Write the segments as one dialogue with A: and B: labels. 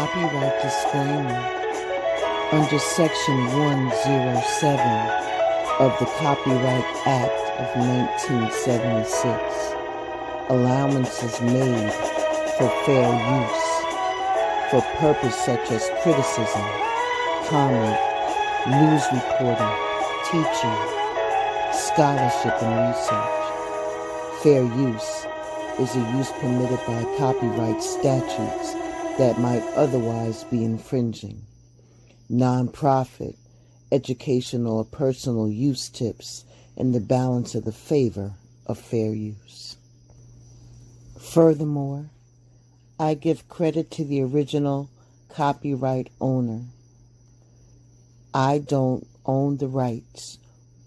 A: Copyright disclaimer. Under Section 107 of the Copyright Act of 1976, allowance is made for fair use for purpose such as criticism, comment, news reporting, teaching, scholarship, and research. Fair use is a use permitted by copyright statutes that might otherwise be infringing. Non-profit, educational, or personal use tips in the balance of the favor of fair use. Furthermore, I give credit to the original copyright owner. I don't own the rights,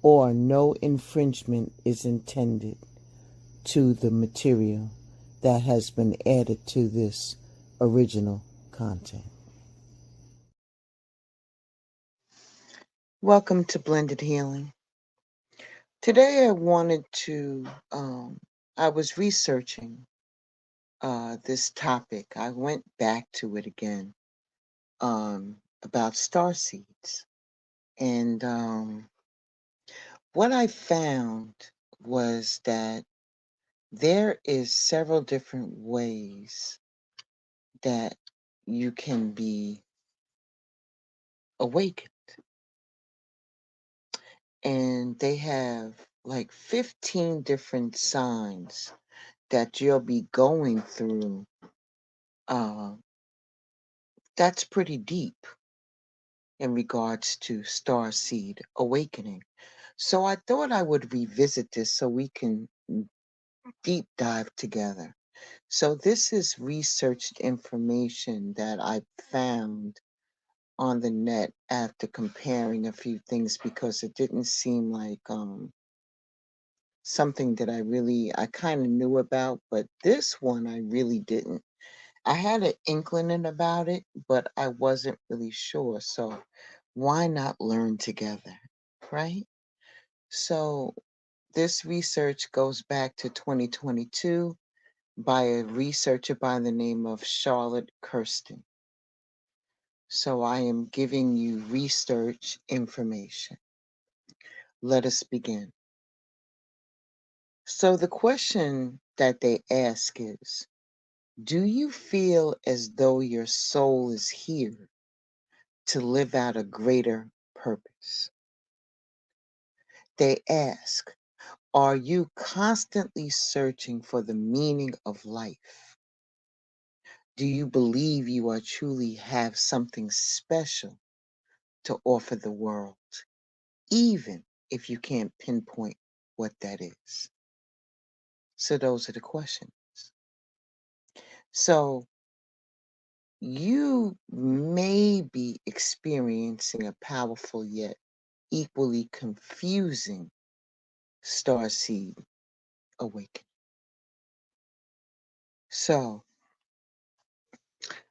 A: or no infringement is intended to the material that has been added to this original content. Welcome to Blended Healing. Today I wanted to, I was researching this topic. I went back to it again about starseeds. And what I found was that there is several different ways that you can be awakened. And they have like 15 different signs that you'll be going through. That's pretty deep in regards to Starseed Awakening. So I thought I would revisit this so we can deep dive together. So this is researched information that I found on the net after comparing a few things because it didn't seem like something that I kind of knew about, but this one I really didn't. I had an inkling about it, but I wasn't really sure. So why not learn together, right? So this research goes back to 2022 by a researcher by the name of Charlotte Kirsten. So I am giving you research information. Let us begin. So the question that they ask is, do you feel as though your soul is here to live out a greater purpose? They ask, are you constantly searching for the meaning of life? Do you believe you are truly have something special to offer the world, even if you can't pinpoint what that is? So those are the questions. So you may be experiencing a powerful yet equally confusing starseed awakening. So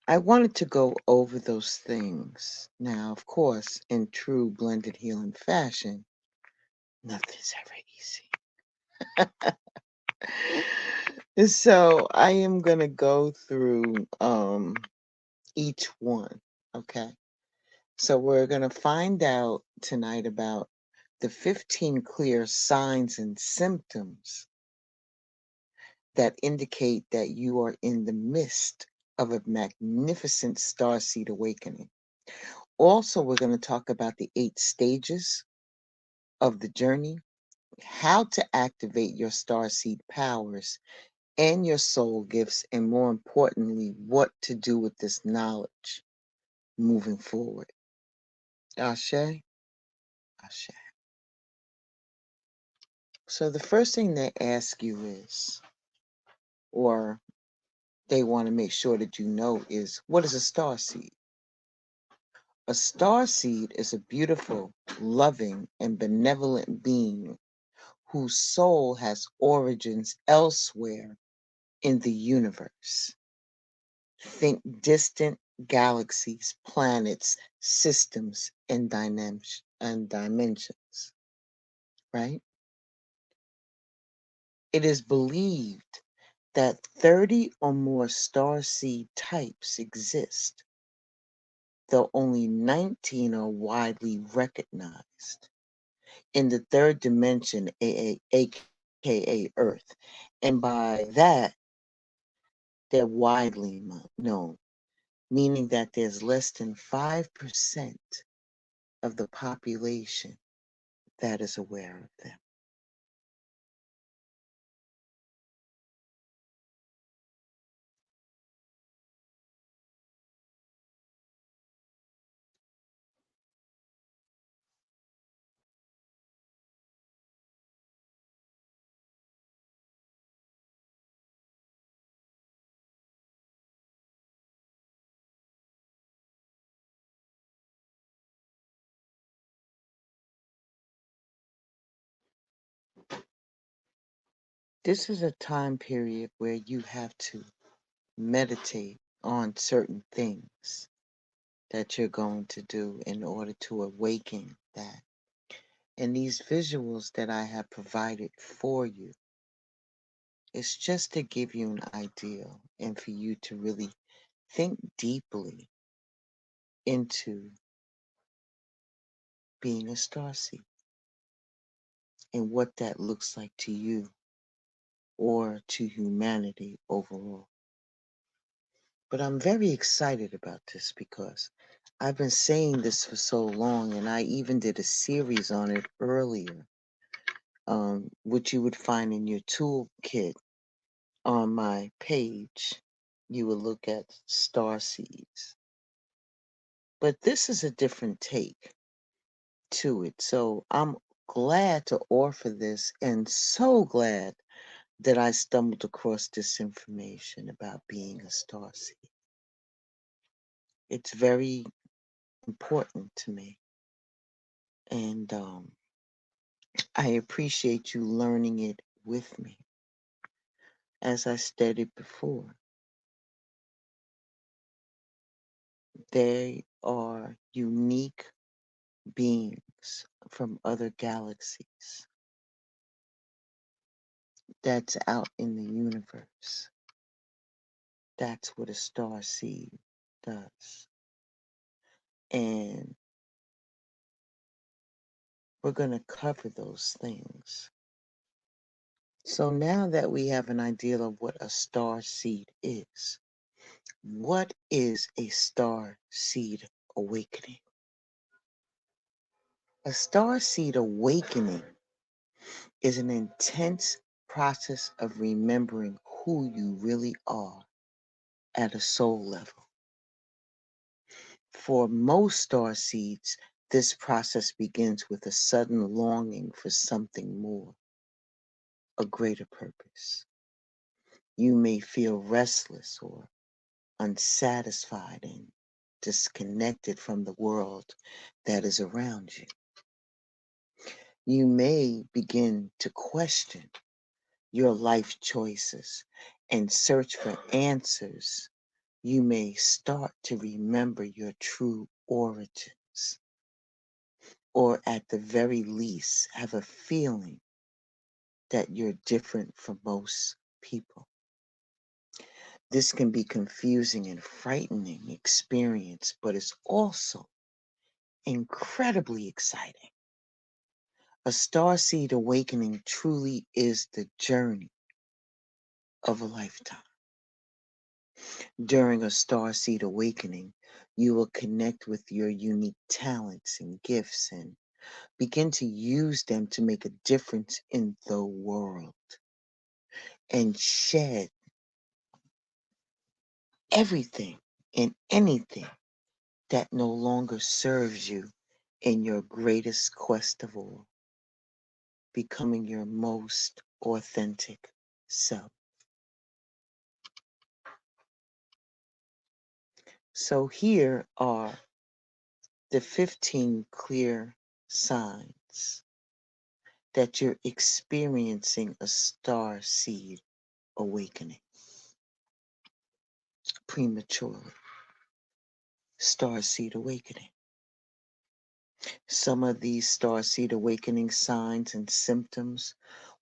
A: I wanted to go over those things. Now, of course, in true blended healing fashion, nothing's ever easy. So I am going to go through each one, okay? So we're going to find out tonight about the 15 clear signs and symptoms that indicate that you are in the midst of a magnificent starseed awakening. Also, we're going to talk about the 8 stages of the journey, how to activate your starseed powers and your soul gifts, and more importantly, what to do with this knowledge moving forward. Ashe? Ashe. So the first thing they ask you is, or they want to make sure that you know, is what is a starseed? A starseed is a beautiful, loving, and benevolent being whose soul has origins elsewhere in the universe. Think distant galaxies, planets, systems, and dimensions, right? It is believed that 30 or more starseed types exist, though only 19 are widely recognized. In the third dimension, aka Earth, and by that, they're widely known, meaning that there's less than 5% of the population that is aware of them. This is a time period where you have to meditate on certain things that you're going to do in order to awaken that. And these visuals that I have provided for you, it's just to give you an idea and for you to really think deeply into being a starseed and what that looks like to you or to humanity overall. But I'm very excited about this because I've been saying this for so long, and I even did a series on it earlier, which you would find in your toolkit on my page. You will look at star seeds. But this is a different take to it. So I'm glad to offer this and so glad that I stumbled across this information about being a star seed. It's very important to me. And I appreciate you learning it with me. As I stated before, they are unique beings from other galaxies that's out in the universe. That's what a star seed does. And we're going to cover those things. So now that we have an idea of what a star seed is, what is a star seed awakening? A star seed awakening is an intense process of remembering who you really are at a soul level. For most star seeds, this process begins with a sudden longing for something more, a greater purpose. You may feel restless or unsatisfied and disconnected from the world that is around you. You may begin to question your life choices and search for answers. You may start to remember your true origins, or at the very least, have a feeling that you're different from most people. This can be confusing and frightening experience, but it's also incredibly exciting. A starseed awakening truly is the journey of a lifetime. During a starseed awakening, you will connect with your unique talents and gifts and begin to use them to make a difference in the world and shed everything and anything that no longer serves you in your greatest quest of all, becoming your most authentic self. So here are the 15 clear signs that you're experiencing a star seed awakening prematurely. Star seed awakening. Some of these star seed awakening signs and symptoms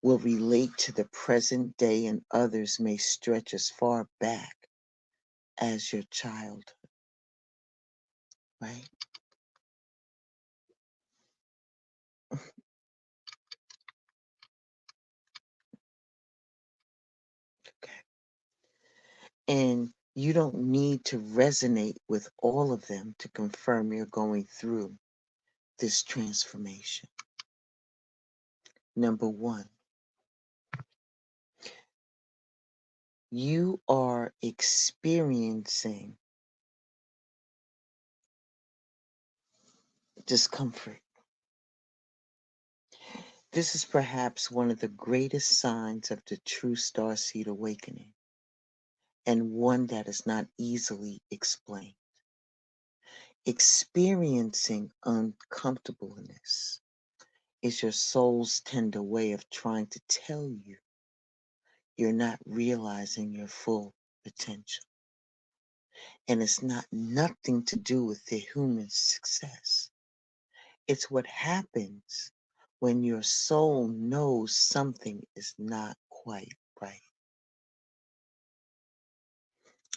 A: will relate to the present day, and others may stretch as far back as your childhood. right? Okay. And you don't need to resonate with all of them to confirm you're going through this transformation. Number one, you are experiencing discomfort. This is perhaps one of the greatest signs of the true Starseed Awakening, and one that is not easily explained. Experiencing uncomfortableness is your soul's tender way of trying to tell you you're not realizing your full potential. And it's not nothing to do with the human success. It's what happens when your soul knows something is not quite right.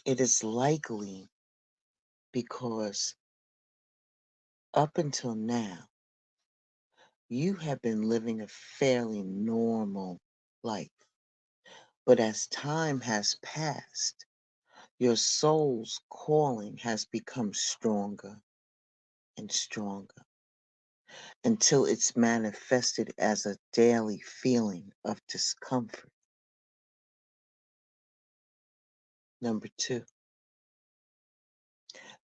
A: It is likely because up until now, you have been living a fairly normal life. But as time has passed, your soul's calling has become stronger and stronger until it's manifested as a daily feeling of discomfort. Number two,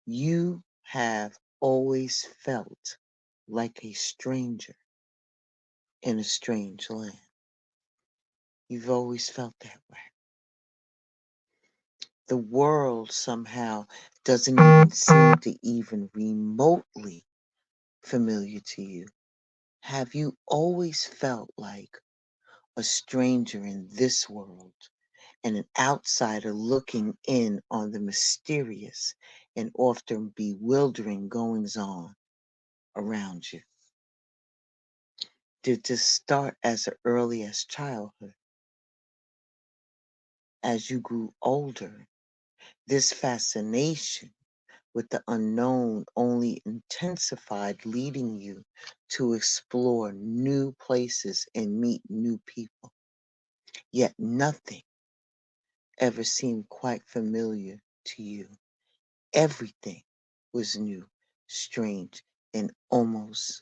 A: you have always felt like a stranger in a strange land. You've always felt that way. The world somehow doesn't even seem to even remotely familiar to you. Have you always felt like a stranger in this world and an outsider looking in on the mysterious and often bewildering goings on around you? Did this start as early as childhood? As you grew older, this fascination with the unknown only intensified, leading you to explore new places and meet new people. Yet nothing ever seemed quite familiar to you. Everything was new, strange, and almost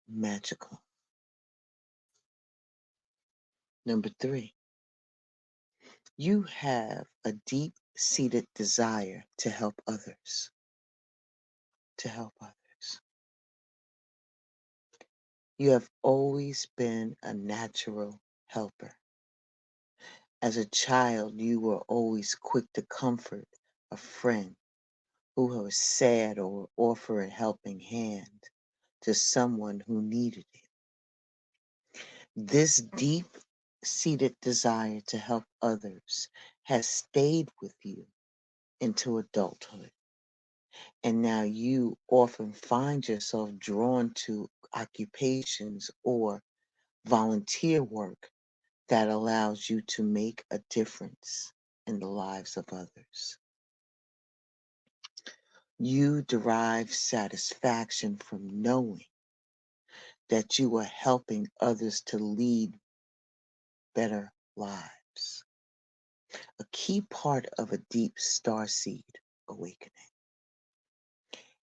A: magical. Number three, you have a deep seated desire to help others. To help others. You have always been a natural helper. As a child, you were always quick to comfort a friend who was sad or offer a helping hand to someone who needed it. This deep seated desire to help others has stayed with you into adulthood. And now you often find yourself drawn to occupations or volunteer work that allows you to make a difference in the lives of others. You derive satisfaction from knowing that you are helping others to lead better lives. A key part of a deep starseed awakening.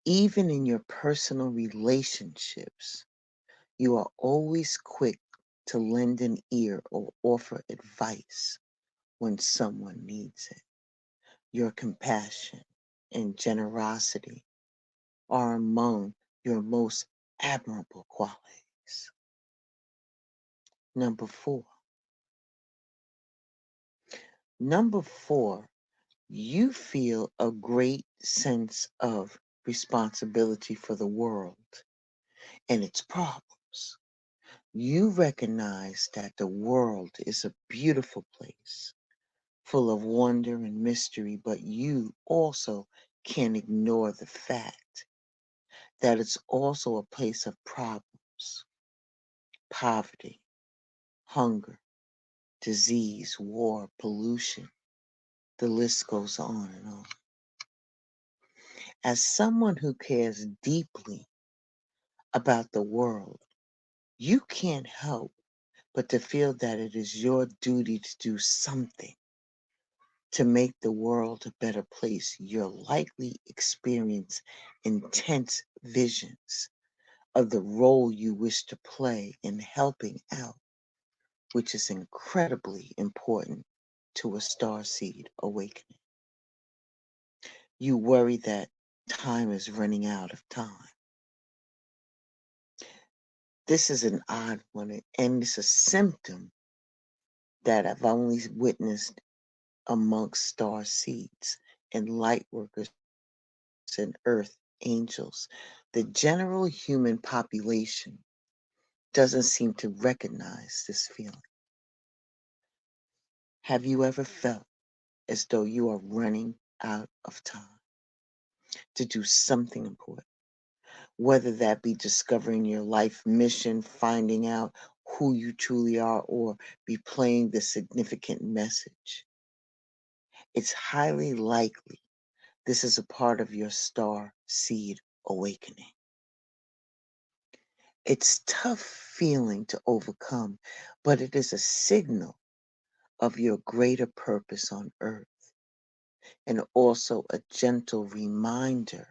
A: Even in your personal relationships, you are always quick to lend an ear or offer advice when someone needs it. Your compassion and generosity are among your most admirable qualities. Number four. Number four, you feel a great sense of responsibility for the world and its problems. You recognize that the world is a beautiful place, full of wonder and mystery, but you also can't ignore the fact that it's also a place of problems, poverty, hunger, disease, war, pollution. The list goes on and on. As someone who cares deeply about the world, you can't help but to feel that it is your duty to do something to make the world a better place. You'll likely experience intense visions of the role you wish to play in helping out, which is incredibly important to a starseed awakening. You worry that time is running out of time. This is an odd one, and it's a symptom that I've only witnessed amongst star seeds and light workers and earth angels. The general human population doesn't seem to recognize this feeling. Have you ever felt as though you are running out of time to do something important? Whether that be discovering your life mission, finding out who you truly are, or be playing the significant message. It's highly likely this is a part of your star seed awakening. It's tough feeling to overcome, but it is a signal of your greater purpose on earth, and also a gentle reminder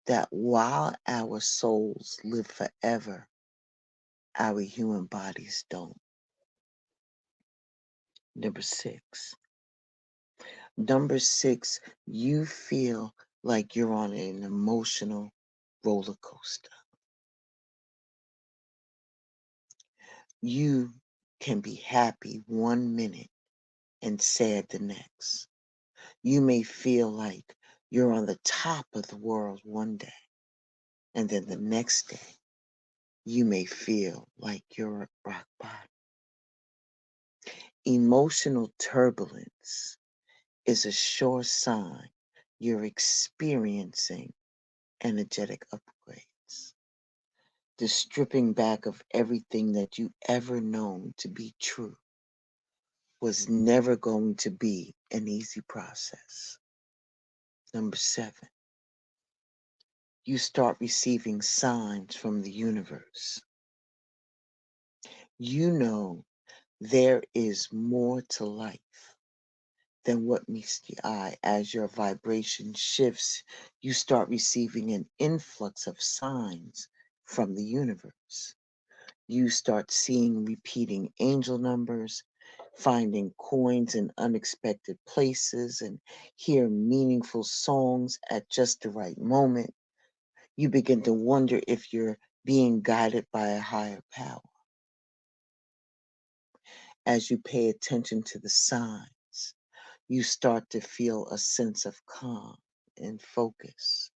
A: that while our souls live forever, our human bodies don't. Number six. Number six, you feel like you're on an emotional roller coaster. You can be happy one minute and sad the next. You may feel like you're on the top of the world one day, and then the next day, you may feel like you're at rock bottom. Emotional turbulence is a sure sign you're experiencing energetic upgrades. The stripping back of everything that you ever known to be true was never going to be an easy process. Number seven, you start receiving signs from the universe. You know there is more to life than what meets the eye. As your vibration shifts, you start receiving an influx of signs from the universe. You start seeing repeating angel numbers, finding coins in unexpected places, and hear meaningful songs at just the right moment. You begin to wonder if you're being guided by a higher power. As you pay attention to the signs, you start to feel a sense of calm and focus.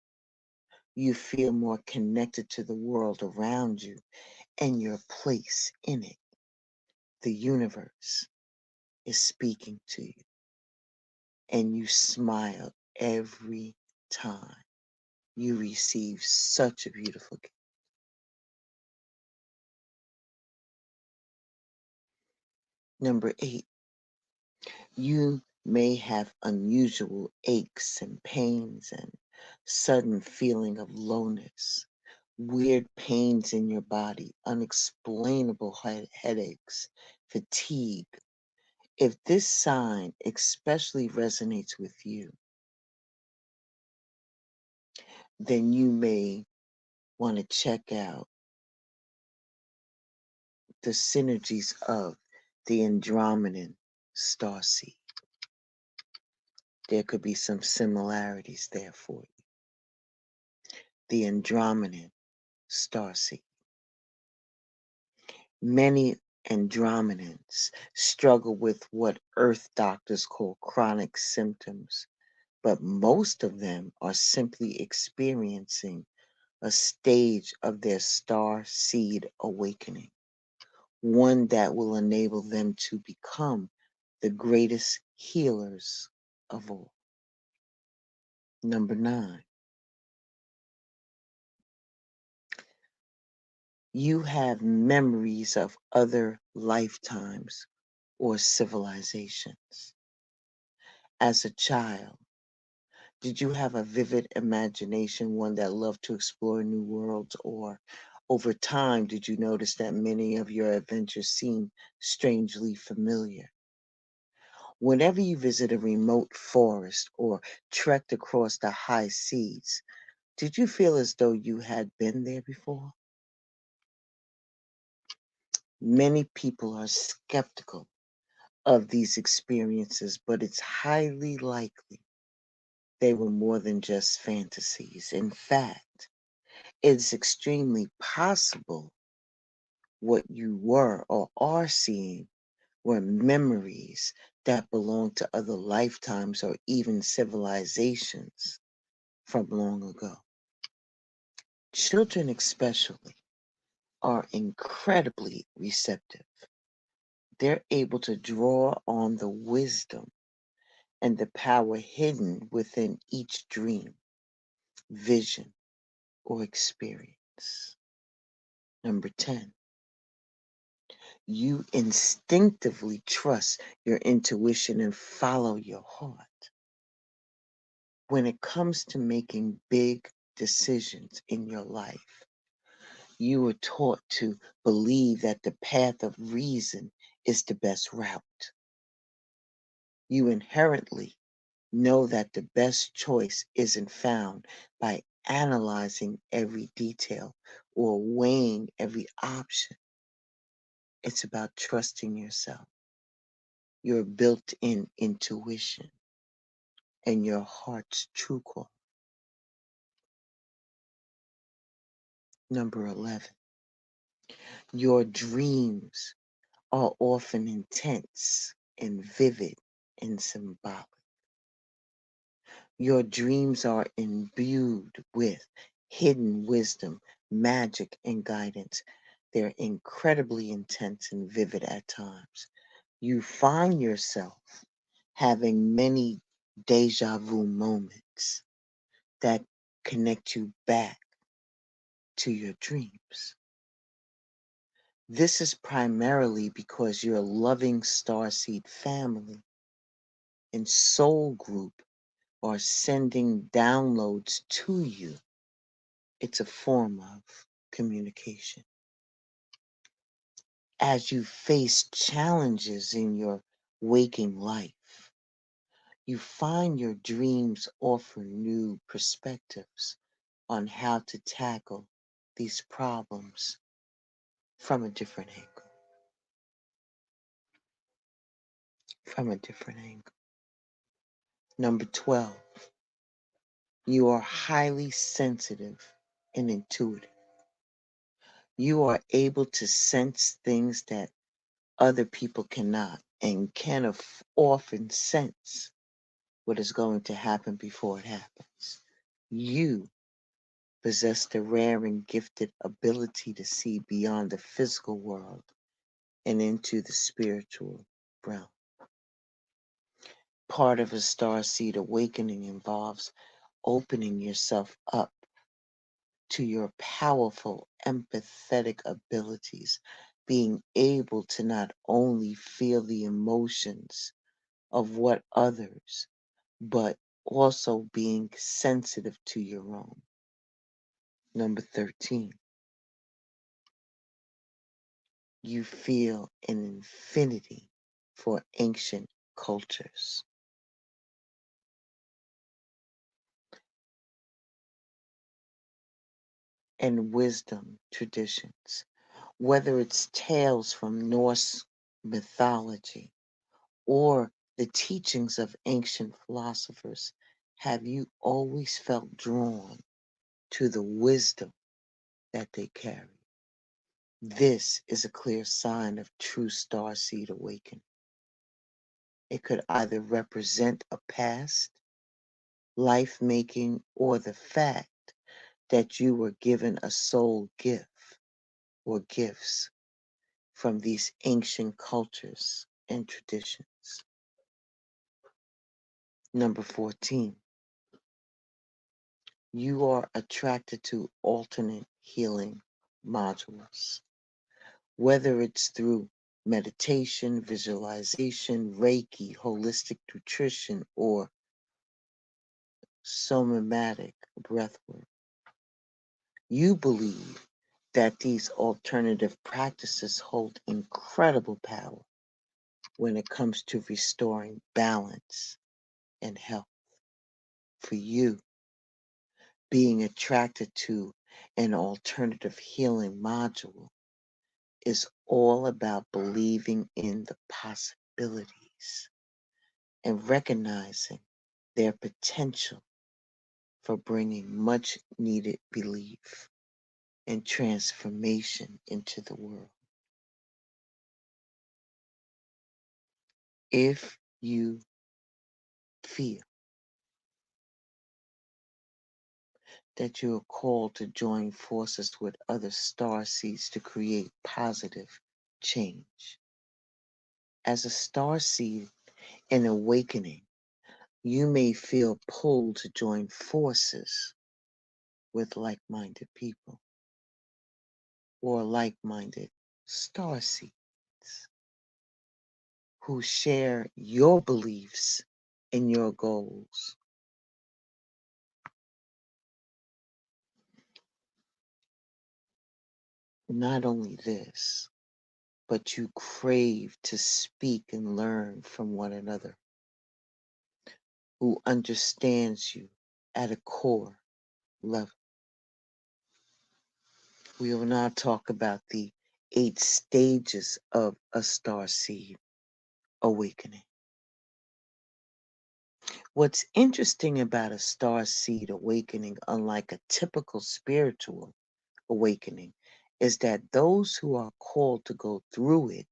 A: You feel more connected to the world around you and your place in it. The universe is speaking to you, and you smile every time you receive such a beautiful gift. Number eight, you may have unusual aches and pains and sudden feeling of lowness, weird pains in your body, unexplainable headaches, fatigue. If this sign especially resonates with you, then you may want to check out the synergies of the Andromedan starseed. There could be some similarities there for you. The Andromedan starseed. Many Andromedans struggle with what Earth doctors call chronic symptoms, but most of them are simply experiencing a stage of their star seed awakening, one that will enable them to become the greatest healers of all. Number nine, you have memories of other lifetimes or civilizations. As a child, Did you have a vivid imagination, one that loved to explore new worlds, or over time did you notice that many of your adventures seemed strangely familiar? Whenever you visit a remote forest or trekked across the high seas, did you feel as though you had been there before? Many people are skeptical of these experiences, but it's highly likely they were more than just fantasies. In fact, it's extremely possible what you were or are seeing were memories that belong to other lifetimes or even civilizations from long ago. Children, especially, are incredibly receptive. They're able to draw on the wisdom and the power hidden within each dream, vision, or experience. Number 10, you instinctively trust your intuition and follow your heart. When it comes to making big decisions in your life, you were taught to believe that the path of reason is the best route. You inherently know that the best choice isn't found by analyzing every detail or weighing every option. It's about trusting yourself, your built in intuition, and your heart's true call. Number 11, your dreams are often intense and vivid and symbolic. Your dreams are imbued with hidden wisdom, magic, and guidance. They're incredibly intense and vivid at times. You find yourself having many deja vu moments that connect you back to your dreams. This is primarily because your loving starseed family and soul group are sending downloads to you. It's a form of communication. As you face challenges in your waking life, you find your dreams offer new perspectives on how to tackle these problems from a different angle. From a different angle. Number 12, you are highly sensitive and intuitive. You are able to sense things that other people cannot and can often sense what is going to happen before it happens. You possess the rare and gifted ability to see beyond the physical world and into the spiritual realm. Part of a starseed awakening involves opening yourself up to your powerful empathetic abilities, being able to not only feel the emotions of what others, but also being sensitive to your own. Number 13, you feel an infinity for ancient cultures and wisdom traditions, whether it's tales from Norse mythology or the teachings of ancient philosophers. Have you always felt drawn to the wisdom that they carry? This is a clear sign of true starseed awakening. It could either represent a past, life making, or the fact that you were given a soul gift or gifts from these ancient cultures and traditions. Number 14, you are attracted to alternate healing modules, whether it's through meditation, visualization, Reiki, holistic nutrition, or somatic breathwork. You believe that these alternative practices hold incredible power when it comes to restoring balance and health. For you, being attracted to an alternative healing module is all about believing in the possibilities and recognizing their potential for bringing much needed belief and transformation into the world. If you feel that you are called to join forces with other star seeds to create positive change, as a star seed in awakening, you may feel pulled to join forces with like minded people or like minded star seeds who share your beliefs and your goals. Not only this, but you crave to speak and learn from one another who understands you at a core level. We will now talk about the 8 stages of a starseed awakening. What's interesting about a starseed awakening, unlike a typical spiritual awakening, is that those who are called to go through it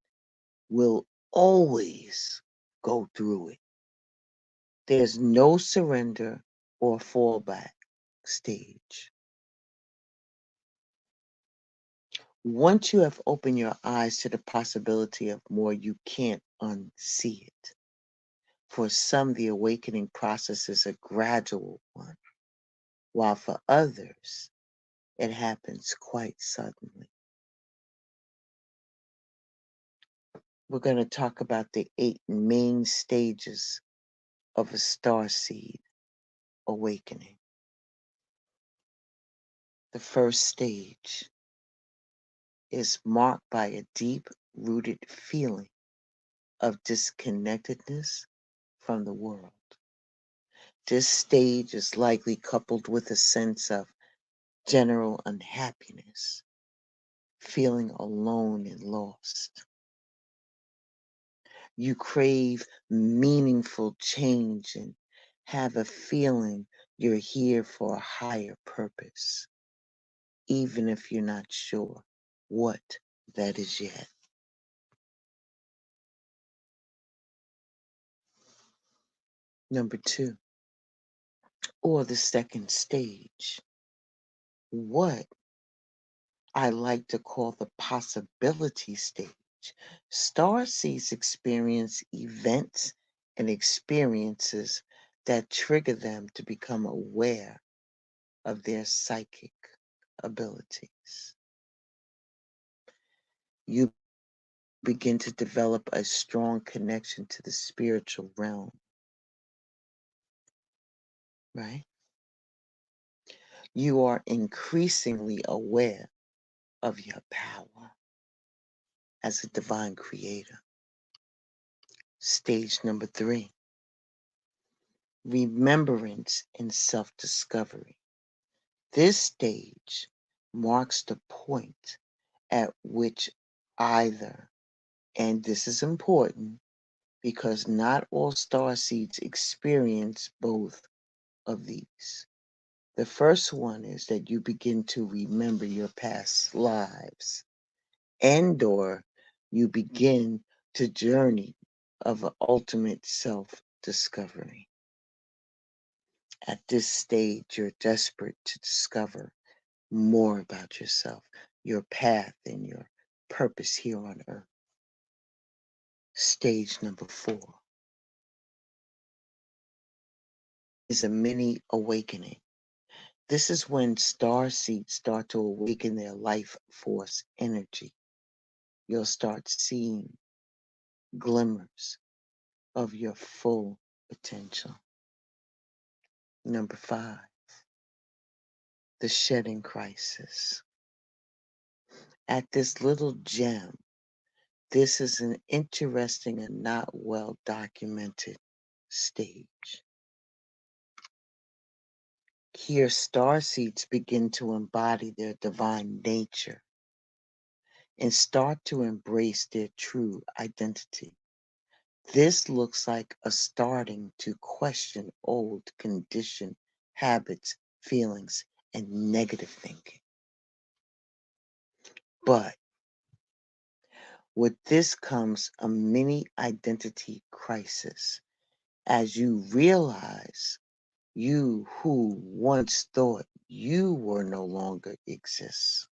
A: will always go through it. There's no surrender or fallback stage. Once you have opened your eyes to the possibility of more, you can't unsee it. For some, the awakening process is a gradual one, while for others, it happens quite suddenly. We're going to talk about the 8 main stages of a starseed awakening. The first stage is marked by a deep-rooted feeling of disconnectedness from the world. This stage is likely coupled with a sense of general unhappiness, feeling alone and lost. You crave meaningful change and have a feeling you're here for a higher purpose, even if you're not sure what that is yet. Number 2, or the second stage, what I like to call the possibility stage. Starseeds experience events and experiences that trigger them to become aware of their psychic abilities. You begin to develop a strong connection to the spiritual realm, right? You are increasingly aware of your power as a divine creator. Stage number 3, remembrance and self-discovery. This stage marks the point at which either, and this is important because not all starseeds experience both of these. The first one is that you begin to remember your past lives and or you begin to journey of an ultimate self-discovery. At this stage, you're desperate to discover more about yourself, your path, and your purpose here on earth. Stage number 4 is a mini awakening. This is when starseeds start to awaken their life force energy. You'll start seeing glimmers of your full potential. Number 5, the shedding crisis. At this little gem, this is an interesting and not well documented stage. Here, starseeds begin to embody their divine nature and start to embrace their true identity. This looks like a starting to question old conditioned habits, feelings, and negative thinking. But with this comes a mini identity crisis as you realize you who once thought you were no longer exists.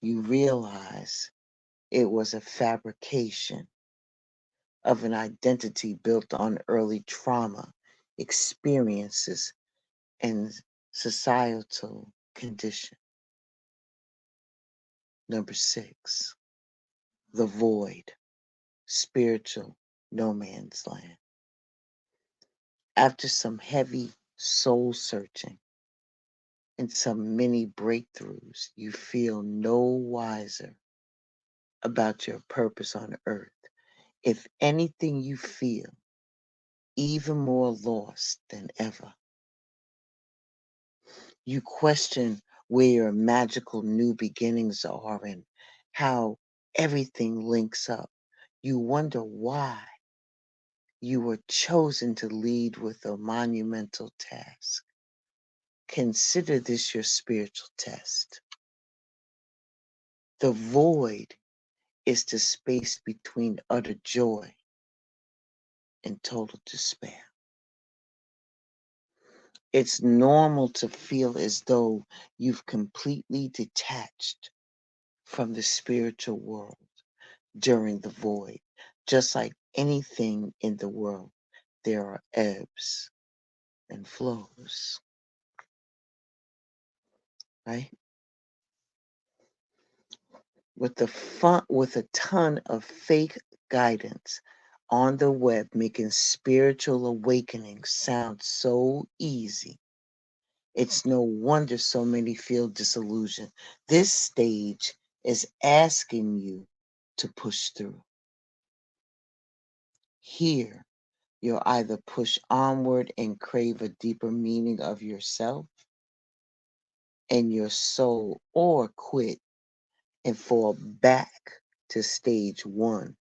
A: You realize it was a fabrication of an identity built on early trauma, experiences, and societal condition. Number 6, the void, spiritual no man's land. After some heavy soul searching and some many breakthroughs, you feel no wiser about your purpose on earth. If anything, you feel even more lost than ever. You question where your magical new beginnings are and how everything links up. You wonder why you were chosen to lead with a monumental task. Consider this your spiritual test. The void is the space between utter joy and total despair. It's normal to feel as though you've completely detached from the spiritual world during the void. Just like anything in the world, there are ebbs and flows, right? With a ton of fake guidance on the web, making spiritual awakening sound so easy. It's no wonder so many feel disillusioned. This stage is asking you to push through. Here, you'll either push onward and crave a deeper meaning of yourself and your soul, or quit and fall back to stage 1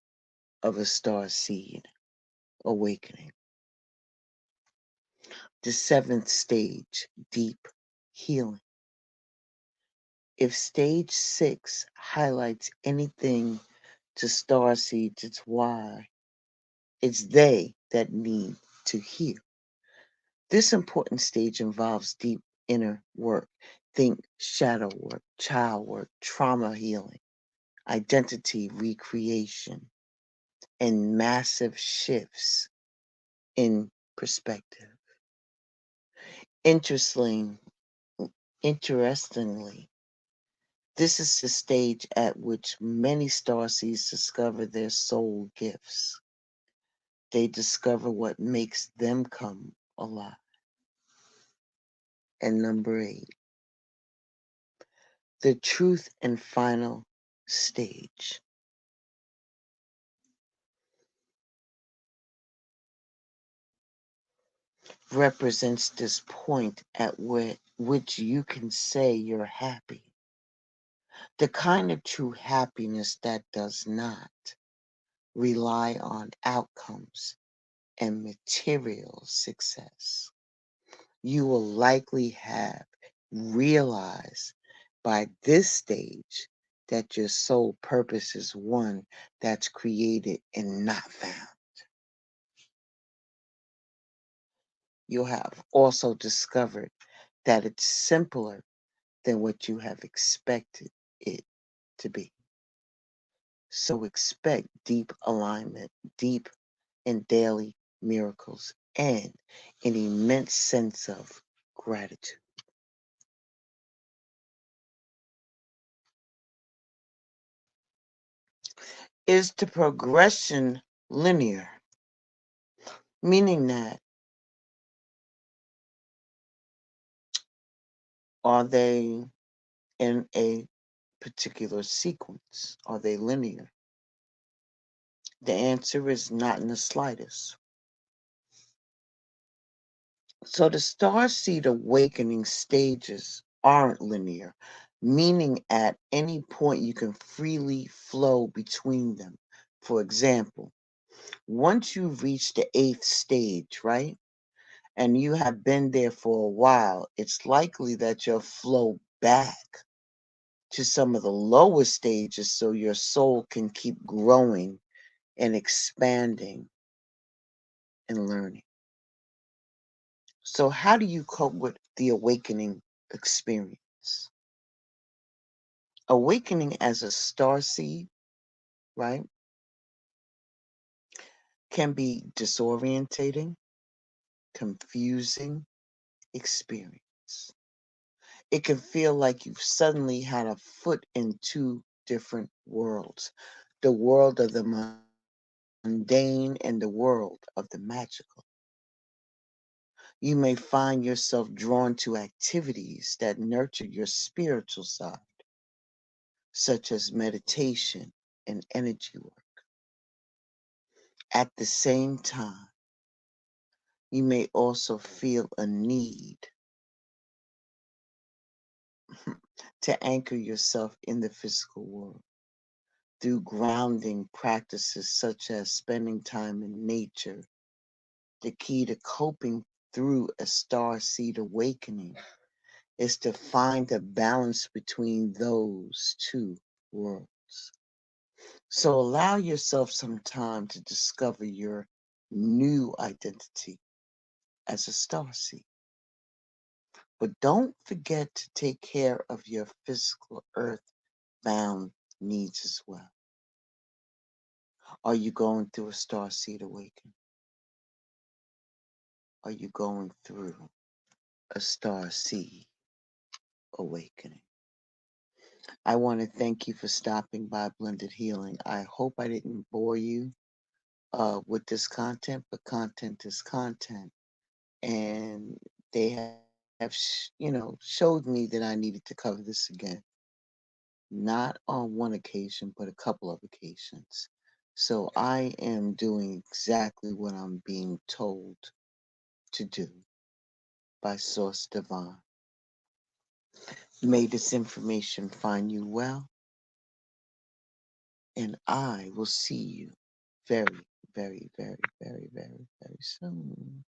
A: of a starseed awakening. The 7th stage, deep healing. If stage 6 highlights anything to starseeds, it's they that need to heal. This important stage involves deep inner work. Think shadow work, child work, trauma healing, identity recreation, and massive shifts in perspective. Interestingly, interestingly, this is the stage at which many starseeds discover their soul gifts. They discover what makes them come alive. And number 8, the truth and final stage. Represents this point at which you can say you're happy. The kind of true happiness that does not rely on outcomes and material success. You will likely have realized by this stage that your sole purpose is one that's created and not found. You'll have also discovered that it's simpler than what you have expected it to be. So expect deep alignment, deep and daily miracles, and an immense sense of gratitude. Is the progression linear? Meaning that Are they in a particular sequence? Are they linear? The answer is not in the slightest. So the Starseed Awakening stages aren't linear, meaning at any point you can freely flow between them. For example, once you reach the 8th stage, right, and you have been there for a while, it's likely that you'll flow back to some of the lower stages so your soul can keep growing and expanding and learning. So, how do you cope with the awakening experience? Awakening as a star seed, right, can be disorientating, confusing experience. It can feel like you've suddenly had a foot in two different worlds, the world of the mundane and the world of the magical. You may find yourself drawn to activities that nurture your spiritual side, such as meditation and energy work. At the same time, you may also feel a need to anchor yourself in the physical world through grounding practices such as spending time in nature. The key to coping through a star seed awakening is to find a balance between those two worlds. So allow yourself some time to discover your new identity as a star seed. But don't forget to take care of your physical earth-bound needs as well. Are you going through a star seed awakening? Are you going through a star seed awakening? I want to thank you for stopping by Blended Healing. I hope I didn't bore you with this content, but content is content. And they have showed me that I needed to cover this again. Not on one occasion, but a couple of occasions. So I am doing exactly what I'm being told to do by Source Divine. May this information find you well, and I will see you very, very, very, very, very, very soon.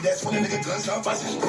A: That's when a nigga guns start busting.